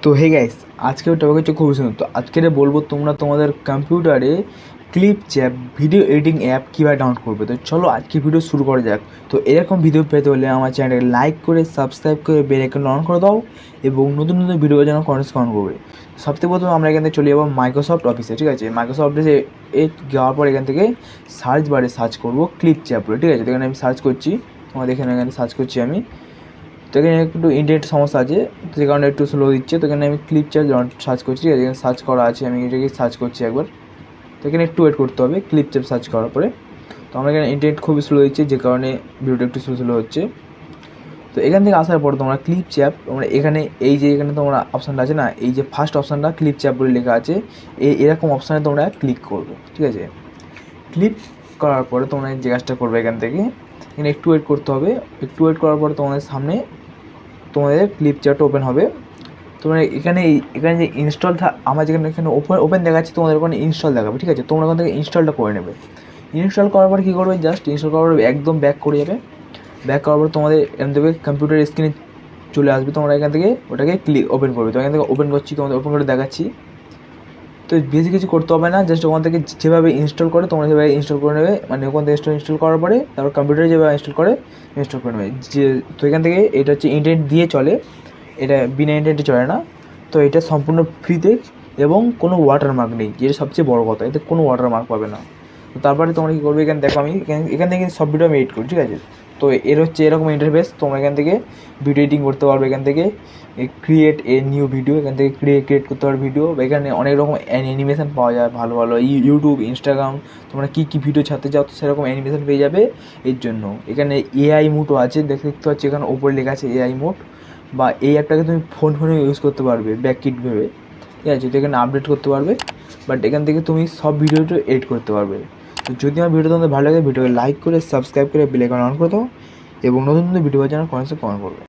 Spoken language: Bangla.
তো হে গাইস, আজকের টপিক হচ্ছে খুবই সুন্দর। তো আজকে বলবো তোমরা তোমাদের কম্পিউটারে clip chap video editing app কীভাবে ডাউনলোড করবে। তো চলো আজকে ভিডিও শুরু করা যাক। তো এরকম ভিডিও পেতে হলে আমার চ্যানেলকে লাইক করে সাবস্ক্রাইব করে বেল আইকন অন করে দাও এবং নতুন নতুন ভিডিও যেন কমেন্ট করবে। সবথেকে প্রথমে আমরা এখান থেকে চলে যাবো মাইক্রোসফট অফিসে। ঠিক আছে, মাইক্রোসফট অফিসে যাওয়ার পর এখান থেকে সার্চ বারে সার্চ করবো ক্লিপ চ্যাপ বলে। ঠিক আছে, তো এখানে আমি সার্চ করছি, তোমাদের এখানে সার্চ করছি আমি। তো এখানে একটু ইন্টারনেট সমস্যা আছে, তো যে কারণে একটু স্লো দিচ্ছে। তো এখানে আমি ক্লিপ চ্যাট সার্চ করছি। ঠিক আছে, এখানে সার্চ করা আছে, আমি এটাকে সার্চ করছি একবার। তো এখানে একটু ওয়েট করতে হবে ক্লিপ চ্যাট সার্চ করার পরে। তো আমরা এখানে ইন্টারনেট খুবই স্লো দিচ্ছে, যে কারণে ভিডিওটা একটু স্লো হচ্ছে। তো এখান থেকে আসার পর তোমরা ক্লিপ চ্যাপ, তোমরা এখানে এই যে এখানে তোমরা অপশানটা আছে না, এই যে ফার্স্ট অপশানটা ক্লিপ চ্যাপ বলে লেখা আছে, এরকম অপশানে তোমরা ক্লিক করবে। ঠিক আছে, ক্লিক করার পরে তোমরা যে কাজটা করবে এখান থেকে এখানে একটু ওয়েট করতে হবে। একটু ওয়েট করার পরে তোমাদের সামনে তোমাদের ক্লিপ চ্যাট ওপেন হবে। তোমরা এখানে যে ইনস্টল আমার যেখানে এখানে ওপেন দেখাচ্ছে, তোমাদের ওখানে ইনস্টল দেখাবে। ঠিক আছে, তোমরা ওখান থেকে ইনস্টলটা করে নেবে। ইনস্টল করার পর কী করবে, জাস্ট ইনস্টল করার পর একদম ব্যাক করে যাবে। ব্যাক করার পর তোমাদের এখান থেকে কম্পিউটার স্ক্রিনে চলে আসবে। তোমরা এখান থেকে ওটাকে ওপেন করবে। তো এখান থেকে ওপেন করছি, তোমাদের ওপেন করে দেখাচ্ছি। তো বেশি কিছু করতে হবে না, জাস্ট ওখান থেকে যেভাবে ইনস্টল করে তোমরা সেভাবে ইনস্টল করে নেবে। মানে ওখান থেকে ইনস্টল করার পরে তারপর কম্পিউটারে যেভাবে ইনস্টল করে নেবে। যে তো এখান থেকে এটা হচ্ছে ইন্টারনেট দিয়ে চলে, এটা বিনা ইন্টারনেটে চলে না। তো এটা সম্পূর্ণ ফ্রিতে এবং কোনো ওয়াটারমার্ক নেই, যেটা সবচেয়ে বড় কথা, এতে কোনো ওয়াটারমার্ক পাবে না। তো তারপরে তোমরা কী করবে, এখানে দেখো আমি এখান থেকে সব ভিডিও আমি এডিট করি। ঠিক আছে, তো এর হচ্ছে এরকম ইন্টারফেস। তোমরা এখান থেকে ভিডিও এডিটিং করতে পারবে। এখান থেকে ক্রিয়েট এ নিউ ভিডিও, এখান থেকে ক্রিয়েট করতে পারবে ভিডিও। এখানে অনেক রকম অ্যানিমেশন পাওয়া যায় ভালো ভালো, ইউটিউব ইনস্টাগ্রাম তোমরা কী ভিডিও ছাড়তে চাও সেরকম অ্যানিমেশন পেয়ে যাবে। এর জন্য এখানে এআই মোডও আছে, দেখতে পাচ্ছি এখানে ওপরে লেখা আছে এআই মোড। বা এই অ্যাপটাকে তুমি ফোনে ইউজ করতে পারবে ব্যাক কিট ভেবে। ঠিক আছে, তো এখানে আপডেট করতে পারবে, বাট এখান থেকে তুমি সব ভিডিওটা এডিট করতে পারবে। তো যদি আমার ভিডিও তোমাদের ভালো লাগে, ভিডিওকে লাইক করে সাবস্ক্রাইব করে বেল আইকন অন করে দাও এবং নতুন নতুন ভিডিও জানার কমেন্টে কমেন্ট করবে।